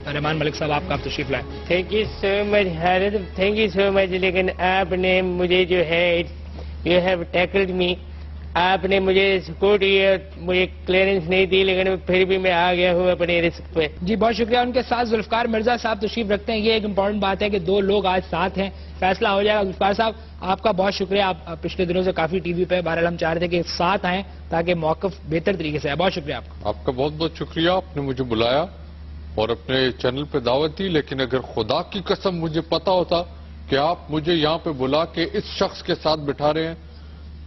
رحمان ملک صاحب آپ کا تشریف لائیں. تھینک یو سو مچ حضرت, تھینک یو سو مچ. لیکن آپ نے مجھے جو ہے یو ہیو ٹیکلڈ می, آپ نے مجھے سپورٹ کیا, مجھے کلیئرنس نہیں دی, لیکن پھر بھی میں آ گیا ہوں اپنے رسک پہ. جی بہت شکریہ. ان کے ساتھ ذوالفقار مرزا صاحب تشریف رکھتے ہیں. یہ ایک امپورٹنٹ بات ہے کہ دو لوگ آج ساتھ ہیں, فیصلہ ہو جائے گا. ذوالفقار صاحب آپ کا بہت شکریہ, آپ پچھلے دنوں سے کافی ٹی وی پہ, بہرحال ہم چاہ رہے تھے کہ ساتھ آئیں تاکہ موقف بہتر طریقے سے ہے. بہت شکریہ آپ کا. آپ کا بہت بہت شکریہ, آپ نے مجھے بلایا اور اپنے چینل پہ دعوت دی. لیکن اگر خدا کی قسم مجھے پتا ہوتا کہ آپ مجھے یہاں پہ بلا کے اس شخص کے ساتھ بٹھا رہے ہیں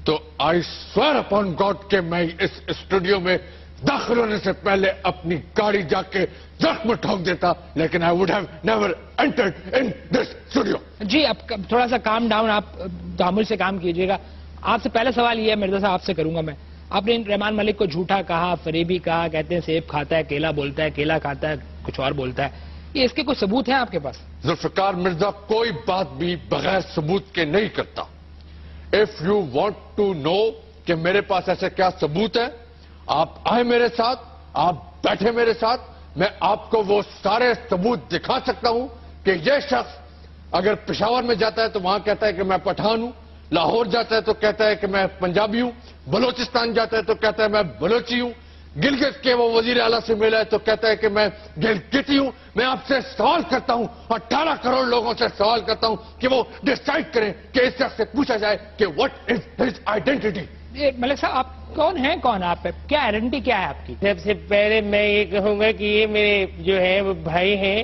تو آئی سویئر اپون گاڈ کہ میں اس اسٹوڈیو میں داخل ہونے سے پہلے اپنی گاڑی جا کے درخت میں ٹھوک دیتا, لیکن I would have never entered in this studio. جی اب تھوڑا سا کام ڈاؤن, آپ تحمل سے کام کیجیے گا. آپ سے پہلا سوال یہ ہے مرزا صاحب, آپ سے کروں گا میں. آپ نے رحمان ملک کو جھوٹا کہا, فریبی کہا, کہتے ہیں سیب کھاتا ہے, کیلا بولتا ہے, کیلا کھاتا ہے, کچھ اور بولتا ہے. یہ اس کے کوئی ثبوت ہیں آپ کے پاس؟ ذوالفقار مرزا کوئی بات بھی بغیر ثبوت کے نہیں کرتا. If you want to know کہ میرے پاس ایسے کیا ثبوت ہے, آپ آئے میرے ساتھ, آپ بیٹھے میرے ساتھ, میں آپ کو وہ سارے ثبوت دکھا سکتا ہوں کہ یہ شخص اگر پشاور میں جاتا ہے تو وہاں کہتا ہے کہ میں پٹھان ہوں, لاہور جاتا ہے تو کہتا ہے کہ میں پنجابی ہوں, بلوچستان جاتا ہے تو کہتا ہے میں بلوچی ہوں, گلگت کے وہ وزیر اعلیٰ سے ملا ہے تو کہتا ہے کہ میں گلگتی ہوں. میں آپ سے سوال کرتا ہوں, 18 کروڑ لوگوں سے سوال کرتا ہوں کہ وہ ڈیسائیڈ کریں کہ اس شخص سے پوچھا جائے کہ واٹ از ہز آئیڈینٹی. ملک صاحب آپ کون ہیں, کون آپ, کیا آئیڈینٹی کیا ہے آپ کی؟ سب سے پہلے میں یہ کہوں گا کہ یہ میرے جو ہے وہ بھائی ہیں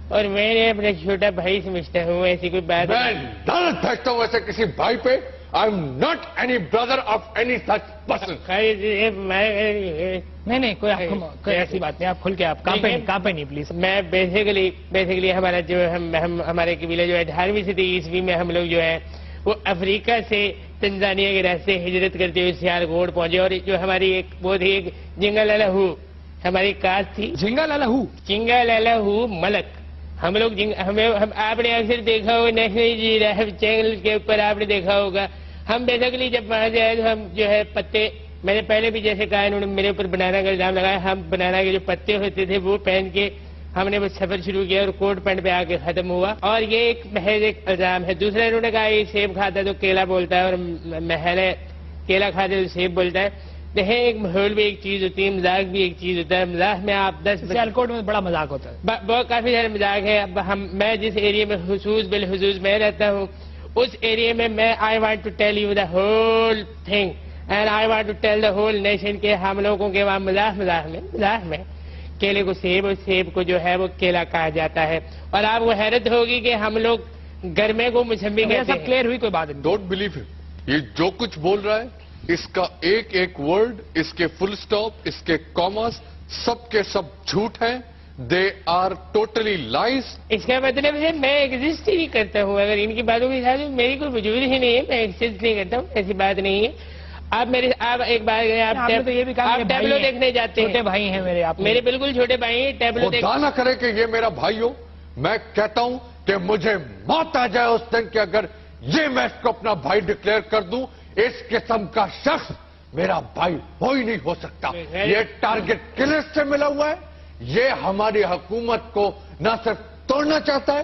اور میں نے اپنا چھوٹا بھائی سمجھتا ہوں. ایسی کوئی بات میں لعنت بھیجتا ہوں ایسے کسی بھائی پہ. آئی am not any brother of any such person. نہیں کوئی ایسی بات نہیں, آپ کھل کے آپ کہاں پہ نہیں پلیز. میں بیسیکلی ہمارا جو ہمارے قبیلہ جو ہے 18ویں صدی عیسوی میں ہم لوگ جو ہے وہ افریقہ سے تنزانیہ کے راستے ہجرت کرتے ہوئے سیالکوٹ پہنچے. اور جو ہماری ایک وہ تھی ایک جنگا لالا ہو, ہماری کاسٹ تھی جنگا لالا ہو ملک. ہم لوگ آپ نے اکثر دیکھا ہوگا نیشنل جیوگرافک چینل کے اوپر, آپ نے دیکھا ہوگا ہم بیسیکلی جب وہاں سے آئے تو ہم جو ہے پتے, میں نے پہلے بھی جیسے کہا انہوں نے میرے اوپر بنانا کا الزام لگایا, ہم بنانا کے جو پتے ہوتے تھے وہ پہن کے ہم نے وہ سفر شروع کیا اور کوٹ پینٹ پہ آ کے ختم ہوا. اور یہ ایک محض ایک الزام ہے. دوسرا انہوں نے کہا یہ سیب کھاتا ہے تو کیلا بولتا ہے, اور محل ہے کیلا کھاتا ہے تو سیب بولتا ہے. دیکھیں ایک ماحول بھی ایک چیز ہوتی ہے, مذاق بھی ایک چیز ہوتا ہے. مذاق میں آپ 10 سیالکوٹ میں بڑا مذاق ہوتا ہے, بہت کافی سارے مذاق ہے. اب میں جس ایریا میں بالخصوص میں رہتا ہوں اس ایریا میں I want to tell you the whole thing and I want to tell the whole nation کے ہم لوگوں کے وہاں مذاق میں کیلے کو سیب اور سیب کو جو ہے وہ کیلا کہا جاتا ہے. اور آپ کو حیرت ہوگی کہ ہم لوگ گرمے کو موسمی کہتے ہیں. کلیئر ہوئی کوئی بات نہیں. ڈونٹ بلیو ہم, یہ جو کچھ بول رہا ہے اس کا ایک ایک ورڈ, اس کے فل سٹاپ, اس کے کاماز سب کے سب جھوٹ ہیں. They are totally لائز. اس کا مطلب ہے میں ایگزسٹ ہی نہیں کرتا ہوں. اگر ان کی باتوں کے ساتھ میری کوئی وجود ہی نہیں ہے, میں ایگزسٹ نہیں کرتا ہوں, ایسی بات نہیں ہے. آپ ایک بار آپ ٹیبلو دیکھنے جاتے ہیں, چھوٹے بھائی ہیں میرے, آپ میرے بالکل چھوٹے بھائی ہیں. ٹیبلو خدا نہ کرے کہ یہ میرا بھائی ہو. میں کہتا ہوں کہ مجھے موت آ جائے اس دن کہ اگر یہ میں اس کو اپنا بھائی ڈکلیئر کر دوں. اس قسم کا شخص میرا بھائی ہو ہی نہیں ہو سکتا. یہ ٹارگٹ کلر سے ملا ہوا ہے. یہ ہماری حکومت کو نہ صرف توڑنا چاہتا ہے,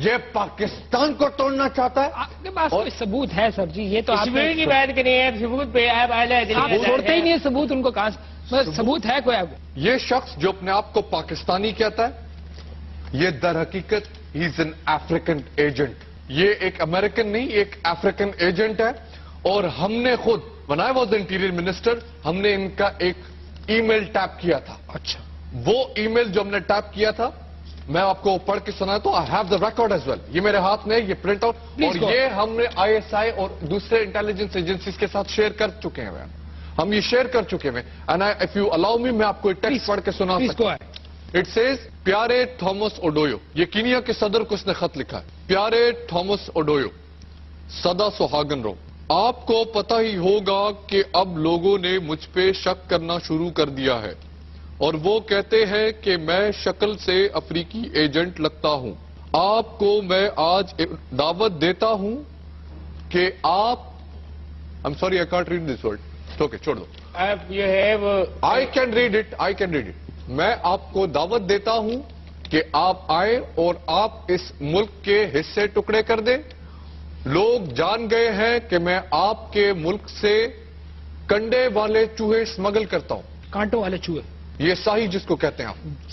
یہ پاکستان کو توڑنا چاہتا ہے. آپ کے پاس کوئی ثبوت ہے سر جی؟ یہ تو آپ کی بات کریں آپ ثبوت پہ, آپ چھوڑتے ہی نہیں ہے ثبوت. ان کو کہاں ثبوت ہے کوئی؟ یہ شخص جو اپنے آپ کو پاکستانی کہتا ہے, یہ در حقیقت ہی از این افریقن ایجنٹ. یہ ایک امریکن نہیں, ایک افریقن ایجنٹ ہے. اور ہم نے خود when I was interior minister ہم نے ان کا ایک ای میل ٹیپ کیا تھا. اچھا, وہ ای میل جو ہم نے ٹیپ کیا تھا میں آپ کو پڑھ کے سنا تو I have the record as well. یہ میرے ہاتھ میں, یہ پرنٹ آؤٹ, اور یہ ہم نے ISI اور دوسرے انٹیلیجنس ایجنسیز کے ساتھ شیئر کر چکے ہیں. ہم یہ شیئر کر چکے ہیں. اینڈ اف یو الاؤ می, میں آپ کو ایک ٹیکسٹ پڑھ کے سنا سکتا ہوں. اٹ سیز پیارے تھامس اوڈویو. یہ کینیا کے صدر کو اس نے خط لکھا ہے. پیارے تھامس اوڈویو, سدا سہاگن رہو. آپ کو پتہ ہی ہوگا کہ اب لوگوں نے مجھ پہ شک کرنا شروع کر دیا ہے اور وہ کہتے ہیں کہ میں شکل سے افریقی ایجنٹ لگتا ہوں. آپ کو میں آج دعوت دیتا ہوں کہ آپ I'm sorry, I can't read this word. Okay, چھوڑ دو. آپ جو ہے وہ I can read it. میں آپ کو دعوت دیتا ہوں کہ آپ آئیں اور آپ اس ملک کے حصے ٹکڑے کر دیں. لوگ جان گئے ہیں کہ میں آپ کے ملک سے کنڈے والے چوہے اسمگل کرتا ہوں. کانٹوں والے چوہے, یہ صحیح جس کو کہتے ہیں آپ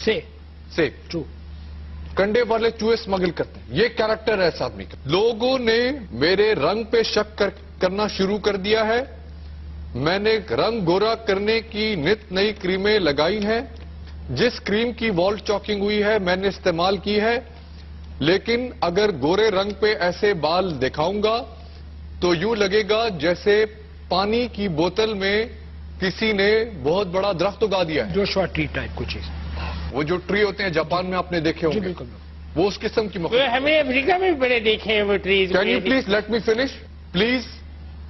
سے ٹرو, کنڈے والے چوہے اسمگل کرتے ہیں. یہ کیریکٹر ہے اس آدمی کا. لوگوں نے میرے رنگ پہ شک کرنا شروع کر دیا ہے. میں نے رنگ گورا کرنے کی نت نئی کریمیں لگائی ہیں. جس کریم کی وال چاکنگ ہوئی ہے میں نے استعمال کی ہے, لیکن اگر گورے رنگ پہ ایسے بال دکھاؤں گا تو یوں لگے گا جیسے پانی کی بوتل میں کسی نے بہت بڑا درخت اگا دیا ہے. جوشوا ٹری ٹائپ کچھ چیز, وہ جو ٹری ہوتے ہیں جاپان میں آپ نے دیکھے ہوں گے, بالکل. وہ اس قسم کی مخلوق. ہمیں افریقہ میں بھی بڑے دیکھے ہیں وہ trees. Can you please let me finish. Please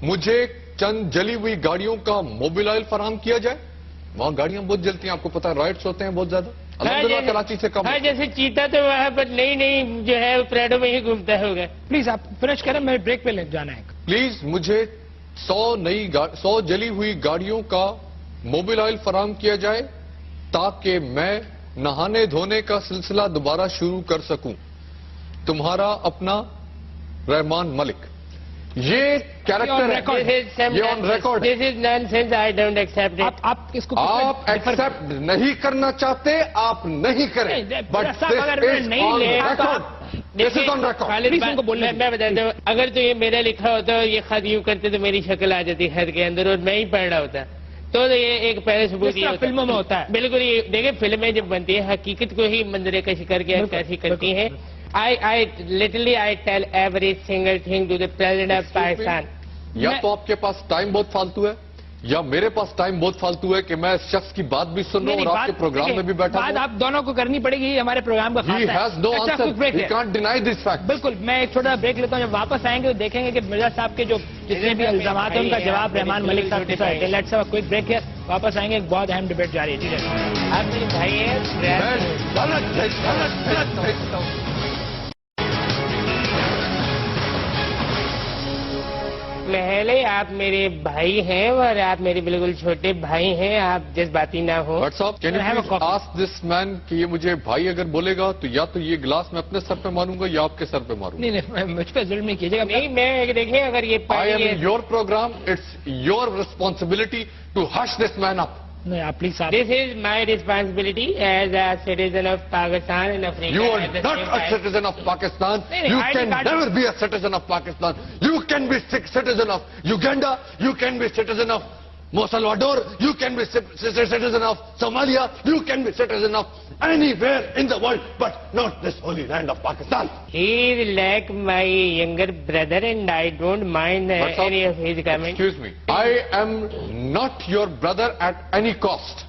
مجھے چند جلی ہوئی گاڑیوں کا موبل آئل فراہم کیا جائے. وہاں گاڑیاں بہت جلتی ہیں, آپ کو پتا ہے, رائٹس ہوتے ہیں بہت زیادہ. الحمدللہ کراچی سے کم. ہاں جیسے چیتا تو وہاں پر نئی جو ہے پریڈو میں ہی گھومتا ہوگا. پلیز آپ فنش کریں, میں بریک پہ لے جانا ہے. پلیز مجھے 100 جلی ہوئی گاڑیوں کا موبل آئل فراہم کیا جائے تاکہ میں نہانے دھونے کا سلسلہ دوبارہ شروع کر سکوں. تمہارا اپنا رحمان ملک. یہ کیریکٹر ہے, یہ on record. This is naan sense, I don't accept it. آپ اس کو آپ ایکسپٹ نہیں کرنا چاہتے, آپ نہیں کریں, but this is on record. میں بتاتا ہوں, اگر تو یہ میرا لکھا ہوتا اور یہ خط یوں کرتے تو میری شکل آ جاتی خط کے اندر اور میں ہی پڑھ رہا ہوتا, تو یہ ایک پہلے ثبوت یہ فلموں میں ہوتا ہے. بالکل. یہ دیکھیں فلمیں جب بنتی ہیں حقیقت کو ہی منظر کش کر کے کیسی کرتی ہیں. literally I tell every single thing to the President of Pakistan. یا تو آپ کے پاس ٹائم بہت فالتو ہے یا میرے پاس ٹائم بہت فالتو ہے کہ میں اس شخص کی بات بھی سن رہا ہوں اور آپ کے پروگرام میں بھی بیٹھا ہوں. بات آپ دونوں کو کرنی پڑے گی, ہمارے پروگرام کا He has no answer. He can't deny this fact. بالکل. میں ایک چھوٹا بریک لیتا ہوں, جب واپس آئیں گے تو دیکھیں گے کہ مرزا صاحب کے جو جتنے بھی الزامات ہیں ان کا جواب رحمان ملک صاحب کے ساتھ. Let's have a quick break ہے, واپس آئیں گے, ایک بہت اہم ڈیبیٹ جاری ہے. آپ میرے بھائی ہیں. پہلے آپ میرے بھائی ہیں اور آپ میرے بالکل چھوٹے بھائی ہیں, آپ جذباتی نہ ہو. Can you please ask this man کہ یہ مجھے بھائی اگر بولے گا تو یا تو یہ گلاس میں اپنے سر پہ ماروں گا یا آپ کے سر پہ ماروں گا. نہیں, مجھ پہ ظلم نہیں کیجیے گا. نہیں, میں دیکھیں اگر یہ I am in your program. It's your responsibility to hush this man up. نہیں, آپ please. This is my responsibility as a citizen of Pakistan and Africa. You are not a citizen of Pakistan. You can never be a citizen of Pakistan. You can be citizen of Uganda. You can be citizen of El Salvador. You can be citizen of Somalia. You can be citizen of anywhere in the world, but not this holy land of Pakistan. He is like my younger brother and I don't mind any of his comments. Excuse me. I am not your brother at any cost.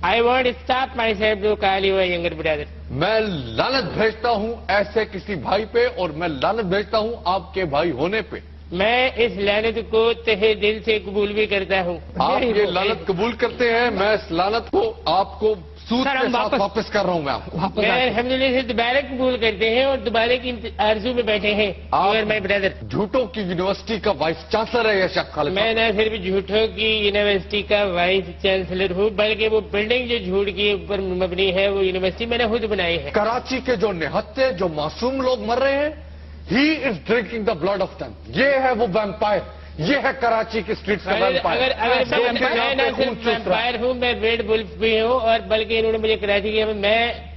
I won't stop myself to call you a younger brother. میں لعنت بھیجتا ہوں ایسے کسی بھائی پہ اور میں لعنت بھیجتا ہوں آپ کے بھائی ہونے پہ. میں اس لعنت کو تہہ دل سے قبول بھی کرتا ہوں. آپ یہ لعنت قبول کرتے ہیں, میں اس لعنت کو آپ کو سود کے ساتھ واپس کر رہا ہوں. میں الحمدللہ سے دوبارہ قبول کرتے ہیں اور دوبارہ کی آرزو میں بیٹھے ہیں. My brother. جھوٹوں کی یونیورسٹی کا وائس چانسلر ہے یہ شخص. خالد میں نہ صرف جھوٹوں کی یونیورسٹی کا وائس چانسلر ہوں بلکہ وہ بلڈنگ جو جھوٹ کے اوپر مبنی ہے وہ یونیورسٹی میں نے خود بنائی ہے. کراچی کے جو نہتے جو معصوم لوگ مر رہے ہیں, he is drinking the blood of them. یہ ہے وہ ویمپائر, یہ ہے کراچی کی اسٹریٹ کا ویمپائر. اگر میں نہ صرف ویمپائر ہوں, میں ریڈ ولف بھی ہوں اور بلکہ انہوں نے مجھے کراچی کیا,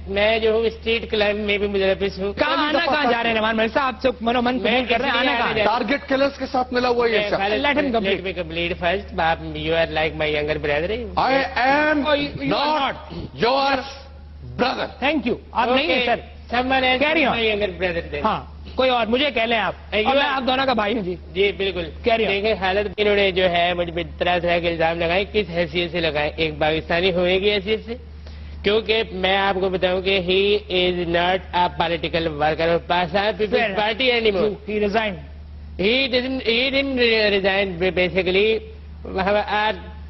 میں جو ہوں اسٹریٹ کلائمب میں بھی متلبس ہوں. کہاں جا رہے ہیں رحمان ملک صاحب, آپ سے منومن کر رہے ہیں, آنا ٹارگیٹ کلرز کے ساتھ ملا ہوا یہ شخص. Let me complete first. You are like my younger brother. I am not your brother. Thank you. آپ نہیں ہیں سر. Someone else is my younger brother then. ہاں, کوئی اور مجھے کہہ لیں آپ. میں آپ دونوں کا بھائی ہوں. جی جی بالکل. دیکھیں حالت انہوں نے جو ہے مجھ پہ طرح طرح کے الزام لگائے. کس حیثیت سے لگائے؟ ایک پاکستانی ہونے کی حیثیت سے, کیونکہ میں آپ کو بتاؤں کہ he is not a political worker of Pakistan Peoples Party any more. He resigned. He didn't resign basically.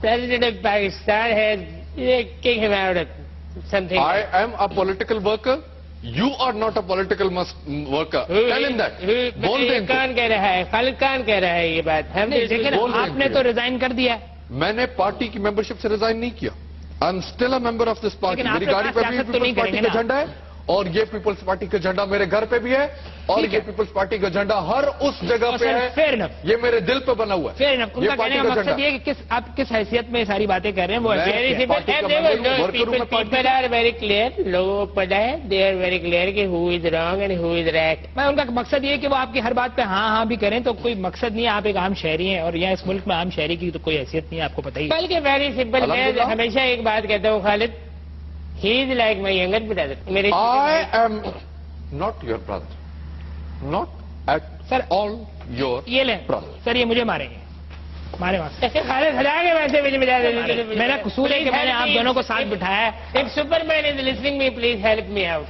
President of Pakistan has kicked him out of something. I am a political worker. You are not a political worker. Tell him that. بول دیں. کون کہہ رہا ہے؟ خالد کان کہہ رہا ہے یہ بات. آپ نے تو ریزائن کر دیا. میں نے پارٹی کی ممبرشپ سے ریزائن نہیں کیا. I am still a member of this party. میری گاڑی پہ بھی پیپلز پارٹی کا جھنڈا ہے اور یہ پیپلز پارٹی کا جھنڈا میرے گھر پہ بھی ہے اور یہ پیپلز پارٹی کا جھنڈا ہر اس جگہ پہ ہے. Fair enough. یہ میرے دل پہ بنا ہوا ہے. فیئر انف. ان کا کہنے کا مقصد یہ ہے کہ آپ کس حیثیت میں یہ ساری باتیں کر رہے ہیں وہ پیپل آر ویری کلیئر. لوگوں کو پتا ہے دے آر ویری کلیئر کہ who is wrong and who is right. میں ان کا مقصد یہ ہے کہ وہ آپ کی ہر بات پہ ہاں بھی کریں تو کوئی مقصد نہیں ہے. آپ ایک عام شہری ہیں اور یہاں اس ملک میں عام شہری کی تو کوئی حیثیت نہیں ہے, آپ کو پتہ ہی. بلکہ ویری سمپل. میں ہمیشہ ایک بات کہتا ہوں Khalid, he is like my younger brother. میرے I am not your brother. Not at Sir, all your یہ لیں brother. سر, یہ مجھے ماریں گے, مارے وہاں. خالد ہٹا کے ویسے مجھے بجا دیں. میرا قصور ہے کہ میں نے آپ دونوں کو ساتھ بٹھایا ہے. If Superman is listening me, please help me out.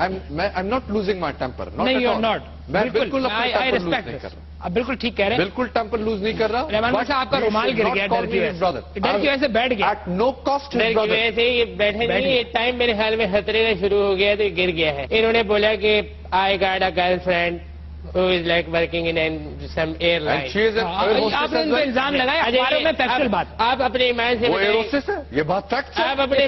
I'm not losing my temper. Not نہیں, at یو all. ناٹ. میں بالکل اپنا آئی temper lose ریسپیکٹ نہیں کر دس. رہا. آپ بالکل ٹھیک کہہ رہے ہیں. بالکل ٹیمپر لوز نہیں کر رہا. رحمان بھائی صاحب, آپ کا رومال گر گیا ڈر کی وجہ سے. ڈر کی وجہ سے بیٹھ گیا. At no cost his ڈر کی brother. وجہ سے یہ بیٹھے نہیں. یہ ٹائم میرے خیال میں خطرے کا شروع ہو گیا تو یہ گر گیا ہے. انہوں نے بولا کہ I got a girl friend who is like working in some airline. And she is an air hostess آپ نے as ان پہ well. الزام لگایا اخباروں میں فیکچوئل بات. آپ اپنے ایمان سے وہ بتائیں. air hostess ہے, یہ بات فیکٹ ہے. آپ اپنے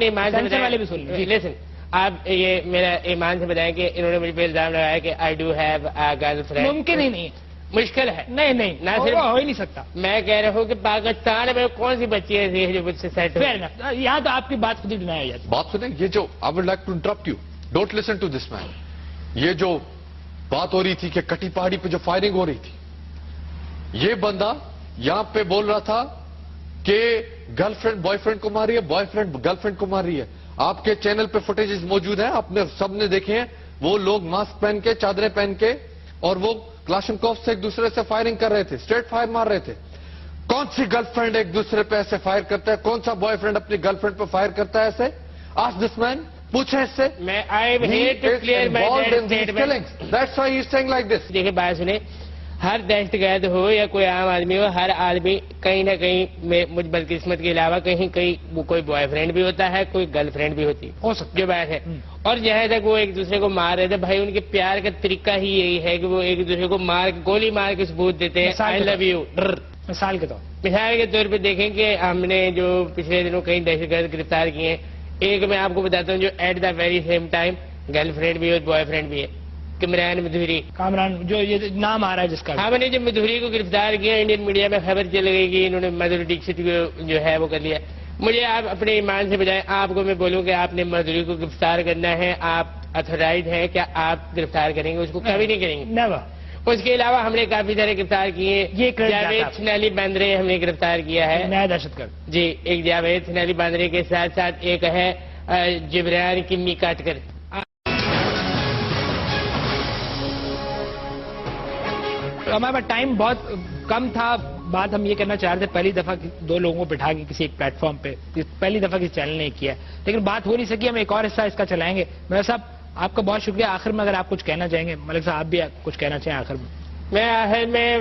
ایمان سے سینسر والے بھی سن لیں. لیسن, آپ یہ میرا ایمان سے بتائیں کہ انہوں نے مجھ پہ الزام لگایا کہ I do have a girl friend. ممکن ہی نہیں. مشکل ہے. نہیں, نہ صرف ہو ہی نہیں سکتا. میں کہہ رہا ہوں کہ پاکستان میں کون سی بچی ایسی ہے جو مجھ سے سیٹ فیئر انف. یہاں تو آپ کی بات خود ہی ڈنائی ہو جاتی. بات سنیں, یہ جو I would like to interrupt you. Don't listen to this man. یہ جو بات ہو رہی تھی کہ کٹی پہاڑی پہ جو فائرنگ ہو رہی تھی, یہ بندہ یہاں پہ بول رہا تھا کہ گرل فرینڈ بوائے فرینڈ کو مار رہی ہے, بوائے فرینڈ گرل فرینڈ کو مار رہی ہے. آپ کے چینل پہ فوٹیجز موجود ہیں, آپ نے سب نے دیکھے ہیں. وہ لوگ ماسک پہن کے, چادریں پہن کے, اور وہ کلاشنکوف سے ایک دوسرے سے فائرنگ کر رہے تھے, اسٹریٹ فائر مار رہے تھے. کون سی گرل فرینڈ ایک دوسرے پہ ایسے فائر کرتا ہے؟ کون سا بوائے فرینڈ اپنی گرل فرینڈ پہ فائر کرتا ہے ایسے؟ آسک دس مین, پوچھیں اس سے. میں I am here to clear my statement. That's why he is saying like this. دیکھیں بات سنیں, ہر دہشت گرد ہو یا کوئی عام آدمی ہو, ہر آدمی کہیں نہ کہیں مجھ بدقسمت کے علاوہ کہیں کوئی بوائے فرینڈ بھی ہوتا ہے, کوئی گرل فرینڈ بھی ہوتی ہو سکتا جو بات ہے. اور جہاں تک وہ ایک دوسرے کو مار رہے تھے بھائی, ان کے پیار کا طریقہ ہی یہی ہے کہ وہ ایک دوسرے کو گولی مار کے ثبوت دیتے ہیں آئی لو یو. مثال کے طور. مثال کے طور پہ دیکھیں کہ ہم نے جو پچھلے دنوں کئی دہشت گرد گرفتار کیے ہیں, ایک میں آپ کو بتاتا ہوں جو at the very same time girl friend بھی ہے اور بوائے فرینڈ بھی ہے, کامران مدھوری. کامران جو یہ نام آ رہا ہے جس کا, ہم نے جب مدھوری کو گرفتار کیا, انڈین میڈیا میں خبر چل گئی کہ انہوں نے مدھوری ڈکشت کو جو ہے وہ کر لیا. مجھے آپ اپنے ایمان سے بجائے آپ کو میں بولوں کہ آپ نے مدھوری کو گرفتار کرنا ہے, آپ اتھورائز ہیں, کیا آپ گرفتار کریں گے اس کو؟ کبھی نہیں کریں گے. نیور. اس کے علاوہ ہم نے کافی سارے گرفتار کیے. یہ جاوید سنیلی باندرے ہم نے گرفتار کیا ہے. نیا دہشت گرد. جی, ایک جاوید سنیلی باندرے کے ساتھ ساتھ ایک ہے جبران کمی کاٹکر. ہمارے پاس ٹائم بہت کم تھا. بات ہم یہ کرنا چاہ رہے تھے, پہلی دفعہ دو لوگوں کو بٹھا کے کسی ایک پلیٹ فارم پہ, پہلی دفعہ کسی چینل نے کیا, لیکن بات ہو نہیں سکی. ہم ایک اور حصہ اس کا چلائیں گے. میرا صاحب آپ کا بہت شکریہ. آخر میں اگر آپ کچھ کہنا چاہیں گے, ملک صاحب آپ بھی کچھ کہنا چاہیں آخر میں. میں آخر میں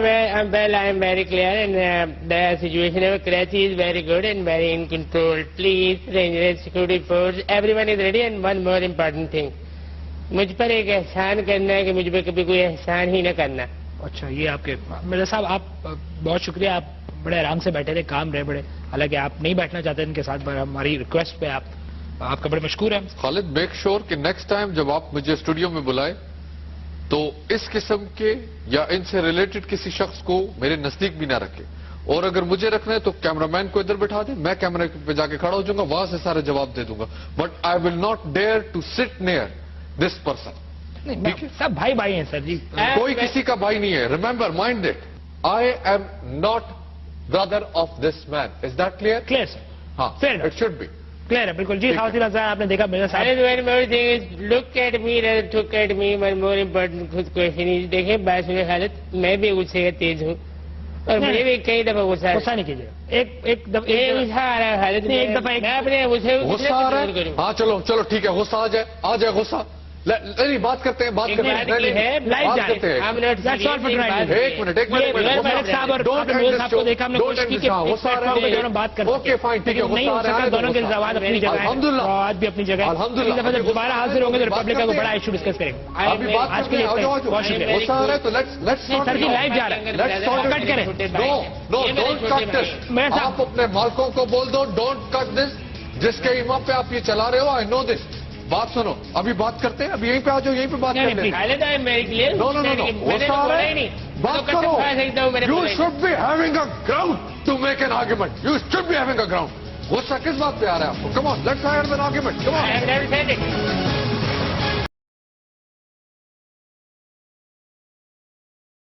well I am very clear and the situation ہے Karachi is very good and very in control. Please ranger security force everyone is ready. And one more important thing, مجھ پر ایک احسان کرنا ہے کہ مجھ پہ کبھی کوئی احسان ہی نہ کرنا. اچھا, یہ آپ کے مرزا صاحب آپ بہت شکریہ. آپ بڑے آرام سے بیٹھے تھے, کام رہے بڑے, حالانکہ آپ نہیں بیٹھنا چاہتے ان کے ساتھ, پر ہماری ریکویسٹ پہ آپ کا بڑے مشکور ہیں. خالد, میک شور کہ نیکسٹ ٹائم جب آپ مجھے اسٹوڈیو میں بلائیں تو اس قسم کے یا ان سے ریلیٹڈ کسی شخص کو میرے نزدیک بھی نہ رکھے, اور اگر مجھے رکھنا ہے تو کیمرہ مین کو ادھر بٹھا دیں, میں کیمرے پہ جا کے کھڑا ہو جاؤں گا, وہاں سے سارے جواب دے دوں گا. But I will not dare to sit near this person. سب بھائی بھائی ہیں سر جی, کوئی کسی کا بھائی نہیں ہے. Remember, mind it, I am not brother of this man. Is that clear? Clear sir. ہاں, اٹ شوڈ بی کلیئر ہے بالکل. جی خاصی صاحب آپ نے دیکھا مرزا صاحب. Look at me talk at me. One more important خود کوشچن. دیکھیں بات سنیں خالد, میں بھی غصے کا تیز ہوں اور مجھے بھی کئی دفعہ غصہ نہیں کیجیے. ایک غصہ آ رہا ہے خالد, ایک دفعہ میں اپنے غصہ آ رہا ہے. ہاں چلو ٹھیک ہے, غصہ آ جائے غصہ. نہیں, بات کرتے ہیں, بات کرتے ہیں. ایک منٹ بات کرتے ہیں. دونوں کے جواب اپنی جگہ ہے, بھی اپنی جگہ. دوبارہ حاضر ہوں گے تو ریپبلک کا بڑا ایشو ڈسکس کریں گے. آج کے لیے بہت شکریہ. سر جی لائیو جا رہا ہے, کٹ کریں. آپ اپنے مالکوں کو بول دو, ڈونٹ کٹ دس. جس کے ایما پہ آپ یہ چلا رہے ہو, آئی نو دس. بات سنو, ابھی بات کرتے ہیں, ابھی یہیں پہ آ جاؤ, یہیں پہ بات کرتے ہیں. پہلے تو میرے لیے نو نو نو, وہ سارا ہے, بات کرو. You should be having a ground to make an argument. You should be having a ground. غصہ کس بات پہ آ رہا ہے آپ کو؟ Come on, let's have an argument. Come on.